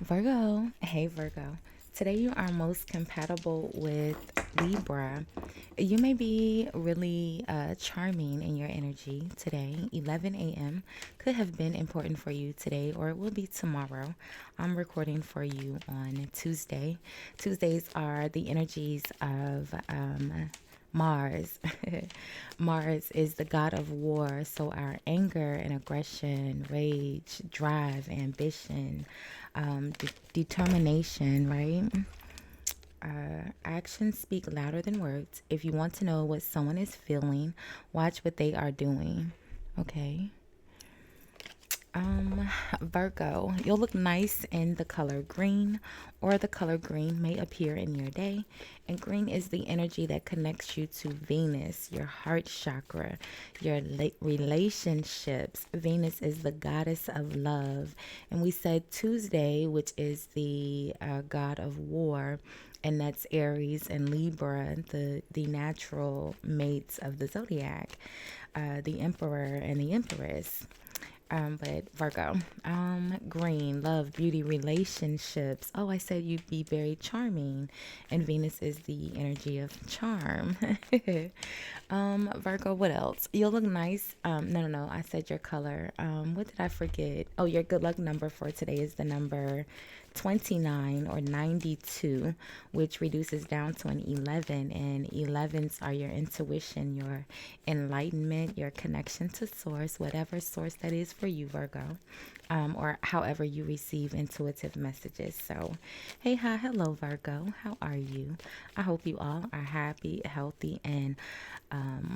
Virgo, hey Virgo. Today you are most compatible with Libra. You may be really charming in your energy today. 11 a.m. could have been important for you today, or it will be tomorrow. I'm recording for you on Tuesday. Tuesdays are the energies of Mars. Mars is the god of war, so our anger and aggression, rage, drive, ambition, determination, right? Actions speak louder than words. If you want to know what someone is feeling, watch what they are doing. Okay. Um, Virgo, you'll look nice in the color green, or the color green may appear in your day. And green is the energy that connects you to Venus, your heart chakra, your relationships. Venus is the goddess of love. And we said Tuesday, which is the god of war, and that's Aries and Libra, the natural mates of the zodiac, the emperor and the empress. But Virgo, green, love, beauty, relationships. Oh, I said you'd be very charming, and Venus is the energy of charm. Virgo, what else? You'll look nice. No. I said your color. What did I forget? Oh, your good luck number for today is the number 29 or 92, which reduces down to an 11. And 11s are your intuition, your enlightenment, your connection to source, whatever source that is for you, Virgo, or however you receive intuitive messages. So, hey, hi, hello, Virgo. How are you? I hope you all are happy, healthy, and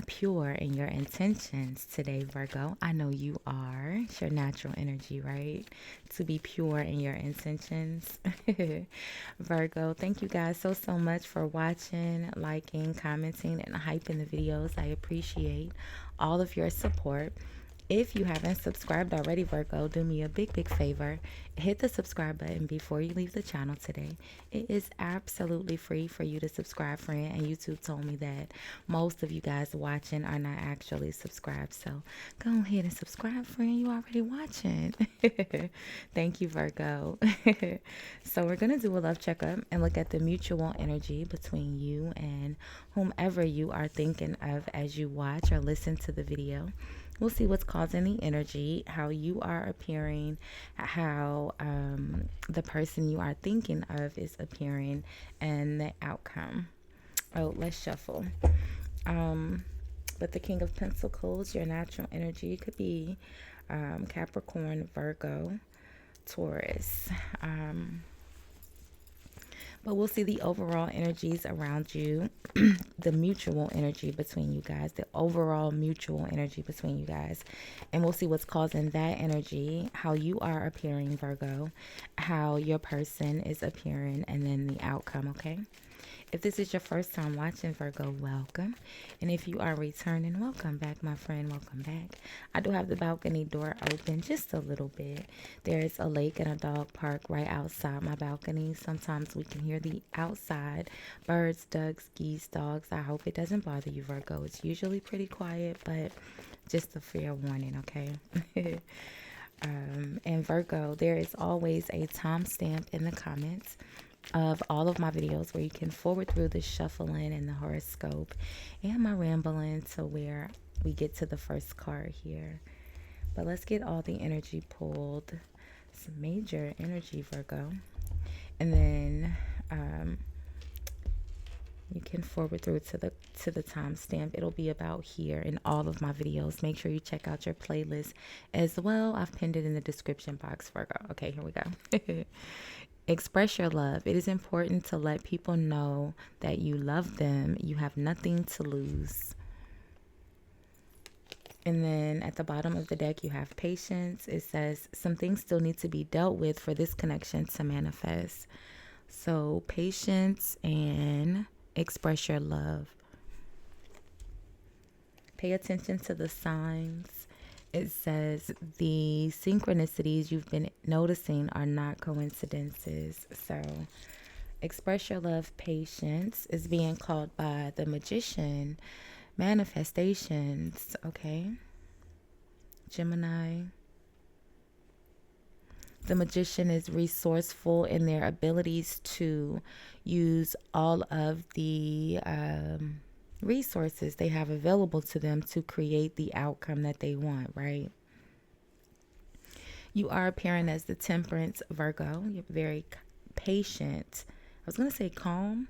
pure in your intentions today, Virgo. I know you are. It's your natural energy, right? To be pure in your intentions. Virgo, thank you guys so much for watching, liking, commenting, and hyping the videos. I appreciate all of your support. If you haven't subscribed already, Virgo, do me a big favor. Hit the subscribe button before you leave the channel today. It is absolutely free for you to subscribe, friend. And YouTube told me that most of you guys watching are not actually subscribed. So go ahead and subscribe, friend. You already watching. Thank you, Virgo. So we're going to do a love checkup and look at the mutual energy between you and whomever you are thinking of as you watch or listen to the video. We'll see what's causing the energy, how you are appearing, how the person you are thinking of is appearing, and the outcome. Oh, let's shuffle. But the King of Pentacles, your natural energy, could be Capricorn, Virgo, Taurus. But we'll see the overall energies around you, the mutual energy between you guys, the overall mutual energy between you guys. And we'll see what's causing that energy, how you are appearing, Virgo, how your person is appearing, and then the outcome, okay? If this is your first time watching, Virgo, welcome. And if you are returning, welcome back, my friend. Welcome back. I do have the balcony door open just a little bit. There's a lake and a dog park right outside my balcony. Sometimes we can hear the outside birds, ducks, geese, dogs. I hope it doesn't bother you, Virgo. It's usually pretty quiet, but just a fair warning, okay? And Virgo, there is always a timestamp in the comments of all of my videos where you can forward through the shuffling and the horoscope and my rambling to where we get to the first card here. But let's get all the energy pulled. Some major energy, Virgo. And then you can forward through to the timestamp. It'll be about here in all of my videos. Make sure you check out your playlist as well. I've pinned it in the description box, Virgo. Okay, here we go. Express your love. It is important to let people know that you love them. You have nothing to lose. And then at the bottom of the deck, you have patience. It says some things still need to be dealt with for this connection to manifest. So patience and express your love. Pay attention to the signs. It says the synchronicities you've been noticing are not coincidences. So express your love. Patience is being called by the magician. Manifestations, okay? Gemini. The Magician is resourceful in their abilities to use all of the resources they have available to them to create the outcome that they want, right? You are appearing as the Temperance Virgo. You're very patient. I was going to say calm.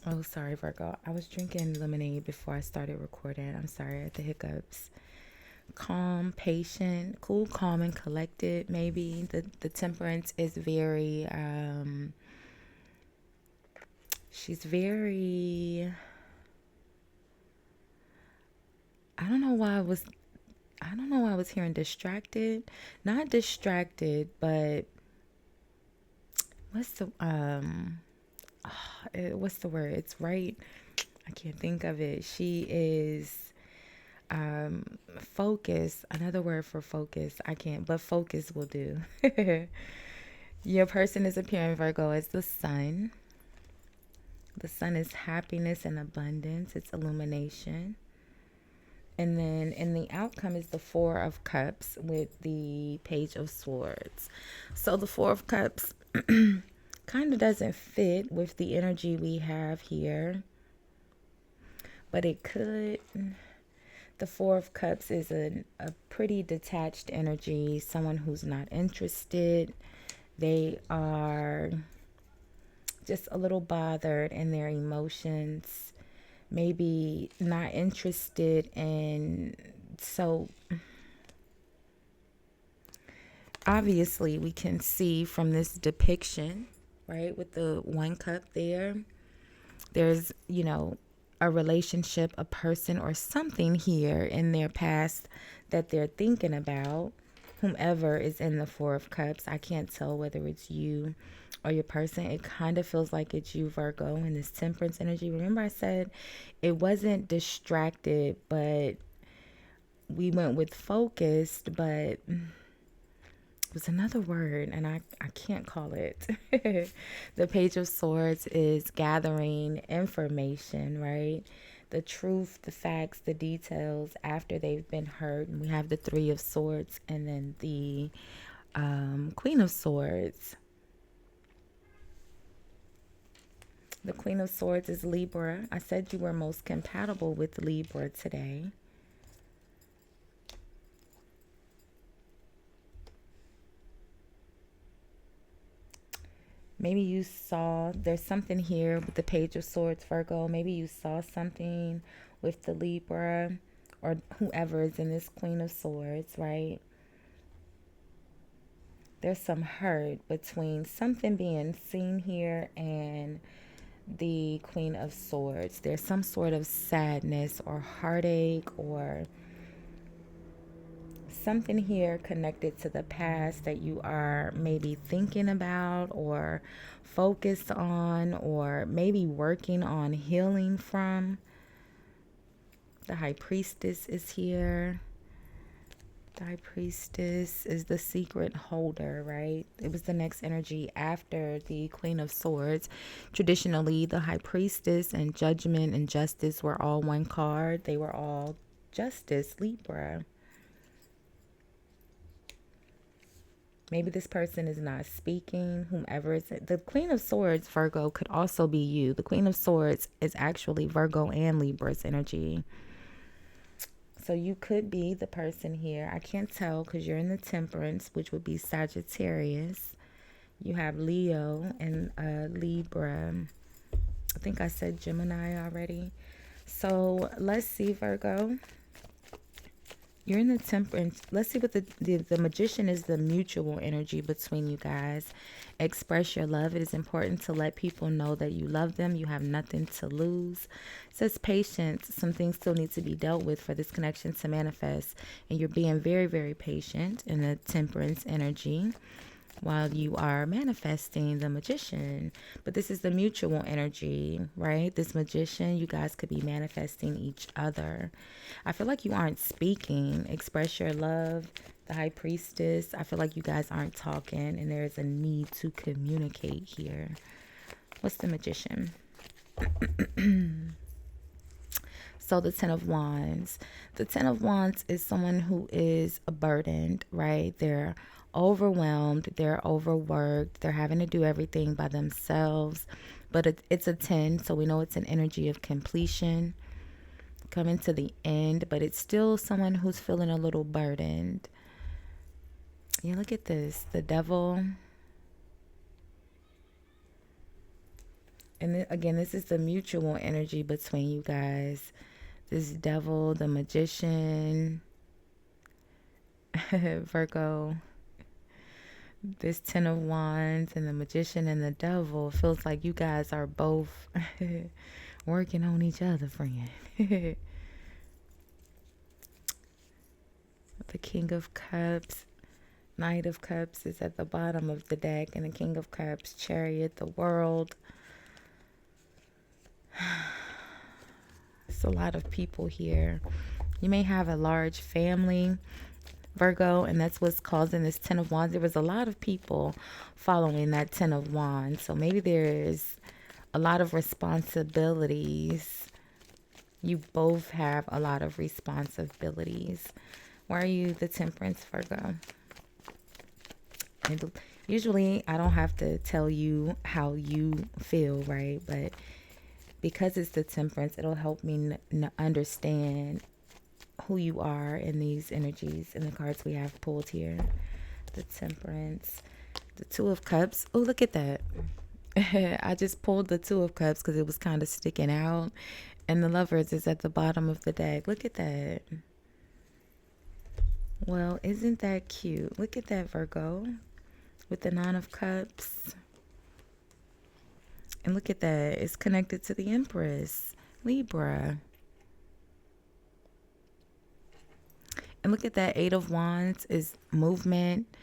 Oh, sorry, Virgo. I was drinking lemonade before I started recording. I'm sorry at the hiccups. Calm, patient, cool, calm, and collected. Maybe the Temperance is very. She's very. I don't know why I was. I don't know why I was hearing distracted. Not distracted, but what's what's the word? It's right. I can't think of it. She is focus. Another word for focus. I can't, but focus will do. Your person is appearing, Virgo, as the sun. The sun is happiness and abundance. It's illumination. And then in the outcome is the Four of Cups with the Page of Swords. So the Four of Cups kind of doesn't fit with the energy we have here, but it could. The Four of Cups is a pretty detached energy, someone who's not interested. They are just a little bothered in their emotions, maybe not interested in. So obviously we can see from this depiction, right, with the one cup there's, a relationship, a person, or something here in their past that they're thinking about. Whomever is in the Four of Cups, I can't tell whether it's you or your person. It kind of feels like it's you, Virgo, in this Temperance energy. Remember I said it wasn't distracted, but we went with focused, but it was another word, and I can't call it. The Page of Swords is gathering information, right? The truth, the facts, the details after they've been heard. And we have the Three of Swords and then the Queen of Swords. The Queen of Swords is Libra. I said you were most compatible with Libra today. Maybe you saw, there's something here with the Page of Swords, Virgo. Maybe you saw something with the Libra or whoever is in this Queen of Swords, right? There's some hurt between something being seen here and the Queen of Swords. There's some sort of sadness or heartache or something here connected to the past that you are maybe thinking about or focused on or maybe working on healing from. The High Priestess is here. The High Priestess is the secret holder, right? It was the next energy after the Queen of Swords. Traditionally, the High Priestess and Judgment and Justice were all one card. They were all Justice, Libra. Maybe this person is not speaking, whomever is it. The Queen of Swords, Virgo, could also be you. The Queen of Swords is actually Virgo and Libra's energy. So you could be the person here. I can't tell because you're in the Temperance, which would be Sagittarius. You have Leo and Libra. I think I said Gemini already. So let's see, Virgo. You're in the Temperance. Let's see what the Magician is. The mutual energy between you guys. Express your love. It is important to let people know that you love them. You have nothing to lose. It says patience. Some things still need to be dealt with for this connection to manifest. And you're being very, very patient in the Temperance energy while you are manifesting the Magician. But this is the mutual energy, right? This Magician, you guys could be manifesting each other. I feel like you aren't speaking. Express your love. The High Priestess, I feel like you guys aren't talking and there is a need to communicate here. What's the Magician? So the Ten of Wands. The Ten of Wands is someone who is burdened, right? They're overwhelmed, they're overworked, they're having to do everything by themselves. But it's a 10, so we know it's an energy of completion, coming to the end, but it's still someone who's feeling a little burdened. Yeah, look at this. The Devil. And again, this is the mutual energy between you guys. This Devil, the Magician, Virgo, this Ten of Wands, and the Magician and the Devil. Feels like you guys are both working on each other, friend. The King of Cups, Knight of Cups is at the bottom of the deck, and the King of Cups, Chariot, the World. It's a lot of people here. You may have a large family, Virgo, and that's what's causing this Ten of Wands. There was a lot of people following that Ten of Wands, so maybe there's a lot of responsibilities. You both have a lot of responsibilities. Why are you the Temperance, Virgo? And usually I don't have to tell you how you feel, right? But because it's the Temperance, it'll help me understand who you are in these energies in the cards we have pulled here. The Temperance, the Two of Cups. Oh, look at that. I just pulled the Two of Cups because it was kind of sticking out. And the Lovers is at the bottom of the deck. Look at that. Well, isn't that cute? Look at that, Virgo, with the Nine of Cups. And look at that. It's connected to the Empress, Libra. And look at that. Eight of Wands is movement.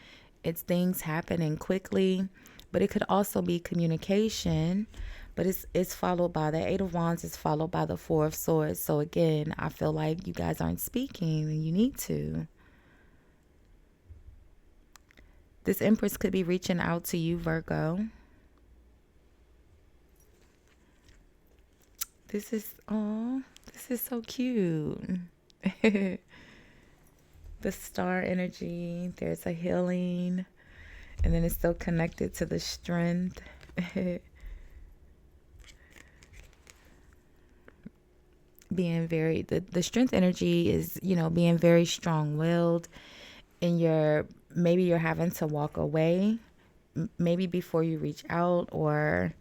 It's things happening quickly. But it could also be communication. But it's followed by the Eight of Wands is followed by the Four of Swords. So again, I feel like you guys aren't speaking and you need to. This Empress could be reaching out to you, Virgo. This is so cute. The Star energy, there's a healing, and then it's still connected to the strength. Being very, the strength energy is, being very strong-willed, and maybe you're having to walk away, maybe before you reach out, or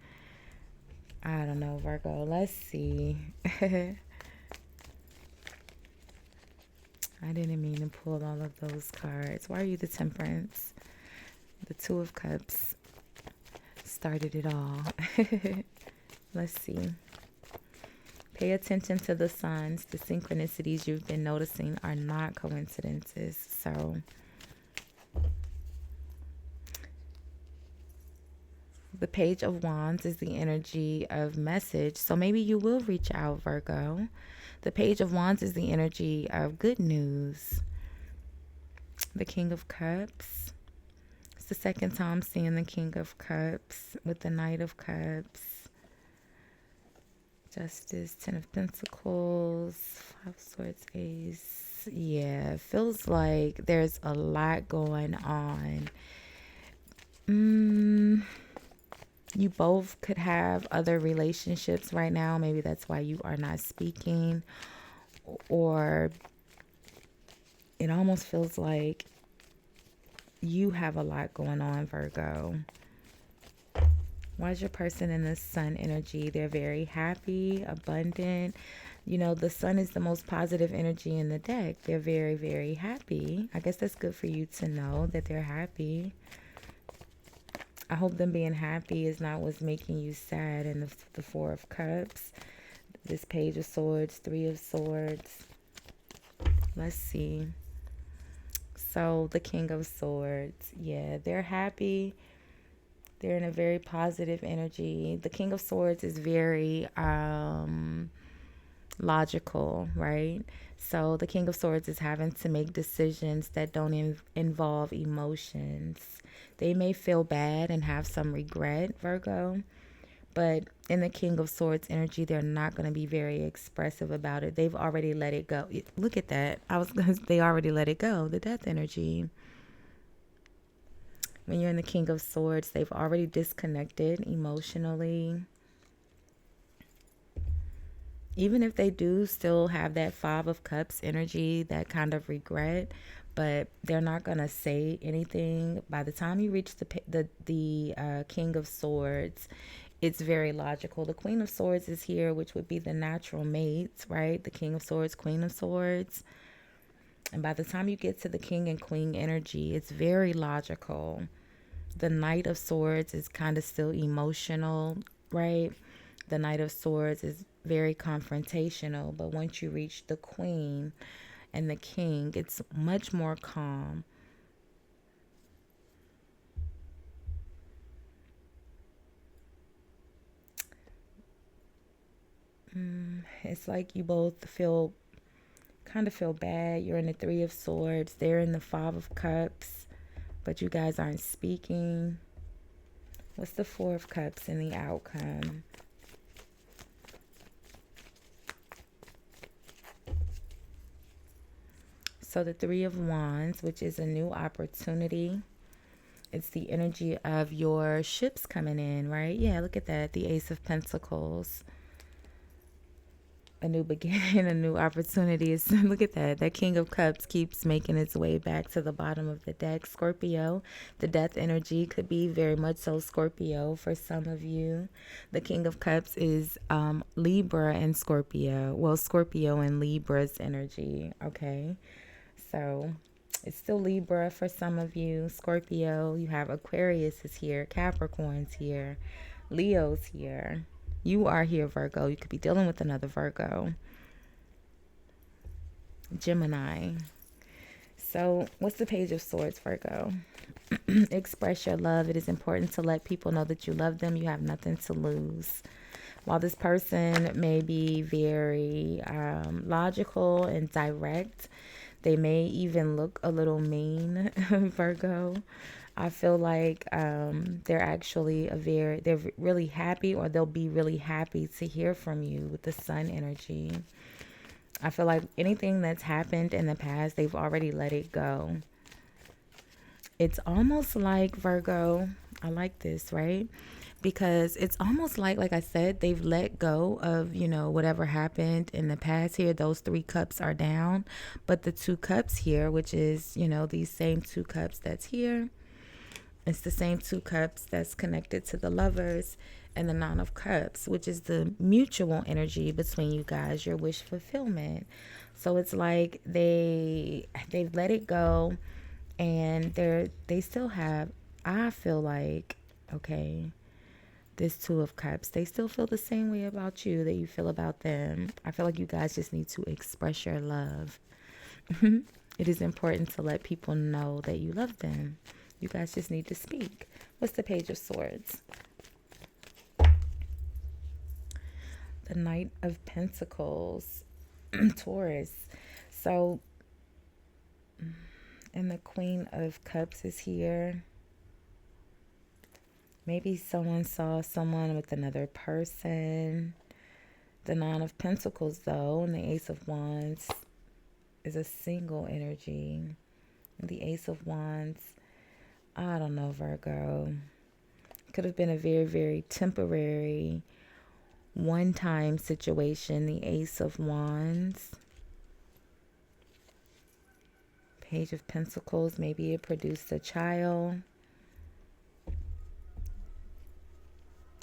I don't know, Virgo. Let's see. I didn't mean to pull all of those cards. Why are you the Temperance? The Two of Cups started it all. Let's see. Pay attention to the signs. The synchronicities you've been noticing are not coincidences. So the Page of Wands is the energy of message. So maybe you will reach out, Virgo. The Page of Wands is the energy of good news. The King of Cups. It's the second time seeing the King of Cups with the Knight of Cups. Justice, Ten of Pentacles, Five of Swords, Ace. Yeah, it feels like there's a lot going on. You both could have other relationships right now. Maybe that's why you are not speaking. Or it almost feels like you have a lot going on, Virgo. Why is your person in the Sun energy? They're very happy, abundant. The Sun is the most positive energy in the deck. They're very, very happy. I guess that's good for you to know that they're happy. I hope them being happy is not what's making you sad. And the Four of Cups, this Page of Swords, Three of Swords. Let's see. So the King of Swords. Yeah, they're happy. They're in a very positive energy. The King of Swords is very logical, right? So the King of Swords is having to make decisions that don't involve emotions. They may feel bad and have some regret, Virgo, But in the King of Swords energy, they're not going to be very expressive about it. They've already let it go. Look at that. They already let it go. The death energy. When you're in the King of Swords, they've already disconnected emotionally. Even if they do still have that Five of Cups energy, that kind of regret, but they're not going to say anything. By the time you reach the King of Swords, it's very logical. The Queen of Swords is here, which would be the natural mates, right? The King of Swords, Queen of Swords. And by the time you get to the King and Queen energy, it's very logical. The Knight of Swords is kind of still emotional, right? The Knight of Swords is very confrontational, but once you reach the Queen and the King, it's much more calm. It's like you both kind of feel bad. You're in the Three of Swords. They're in the Five of Cups, but you guys aren't speaking. What's the Four of Cups in the outcome? So the Three of Wands, which is a new opportunity. It's the energy of your ships coming in, right? Yeah, look at that. The Ace of Pentacles. A new beginning, a new opportunity. Look at that. That King of Cups keeps making its way back to the bottom of the deck. Scorpio, the death energy could be very much so Scorpio for some of you. The King of Cups is Libra and Scorpio. Well, Scorpio and Libra's energy, okay? So it's still Libra for some of you. Scorpio, you have Aquarius is here. Capricorn's here. Leo's here. You are here, Virgo. You could be dealing with another Virgo. Gemini. So what's the Page of Swords, Virgo? Express your love. It is important to let people know that you love them. You have nothing to lose. While this person may be very logical and direct, they may even look a little mean, Virgo. I feel like they're actually they're really happy, or they'll be really happy to hear from you with the Sun energy. I feel like anything that's happened in the past, they've already let it go. It's almost like, Virgo, I like this, right? Because it's almost like I said, they've let go of, whatever happened in the past here. Those three cups are down, but the two cups here, which is, these same two cups that's here, it's the same two cups that's connected to the Lovers and the Nine of Cups, which is the mutual energy between you guys, your wish fulfillment. So it's like they've let it go, and they still have, I feel like, okay, this Two of Cups, they still feel the same way about you that you feel about them. I feel like you guys just need to express your love. It is important to let people know that you love them. You guys just need to speak. What's the Page of Swords? The Knight of Pentacles, Taurus. So, and the Queen of Cups is here. Maybe someone saw someone with another person. The Nine of Pentacles, though, and the Ace of Wands is a single energy. And the Ace of Wands, I don't know, Virgo. Could have been a very, very temporary, one-time situation. The Ace of Wands. Page of Pentacles, maybe it produced a child.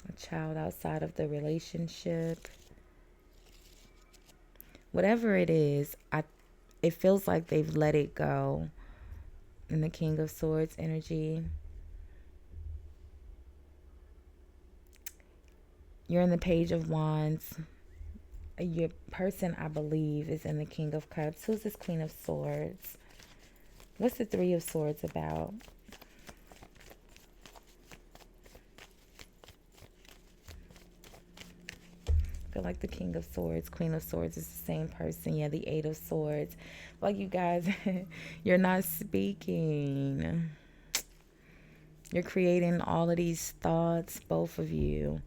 A child outside of the relationship. Whatever it is, it feels like they've let it go. In the King of Swords energy, you're in the Page of Wands. Your person, I believe, is in the King of Cups. Who's this Queen of Swords? What's the Three of Swords about? I feel like the King of Swords, Queen of Swords is the same person. Yeah, the Eight of Swords. Like, you guys, you're not speaking. You're creating all of these thoughts, both of you.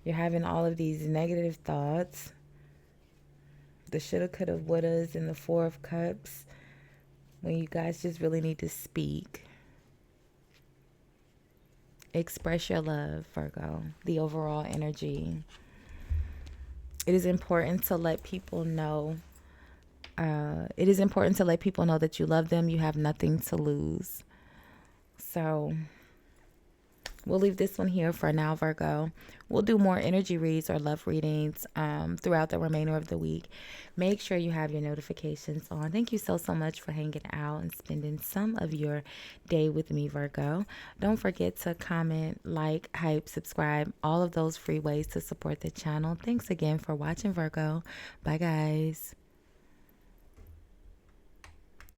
You're having all of these negative thoughts. The shoulda, coulda, wouldas, and the Four of Cups, when you guys just really need to speak. Express your love, Virgo. The overall energy. It is important to let people know. It is important to let people know that you love them. You have nothing to lose. So we'll leave this one here for now, Virgo. We'll do more energy reads or love readings throughout the remainder of the week. Make sure you have your notifications on. Thank you so much for hanging out and spending some of your day with me, Virgo. Don't forget to comment, like, hype, subscribe, all of those free ways to support the channel. Thanks again for watching, Virgo. Bye, guys.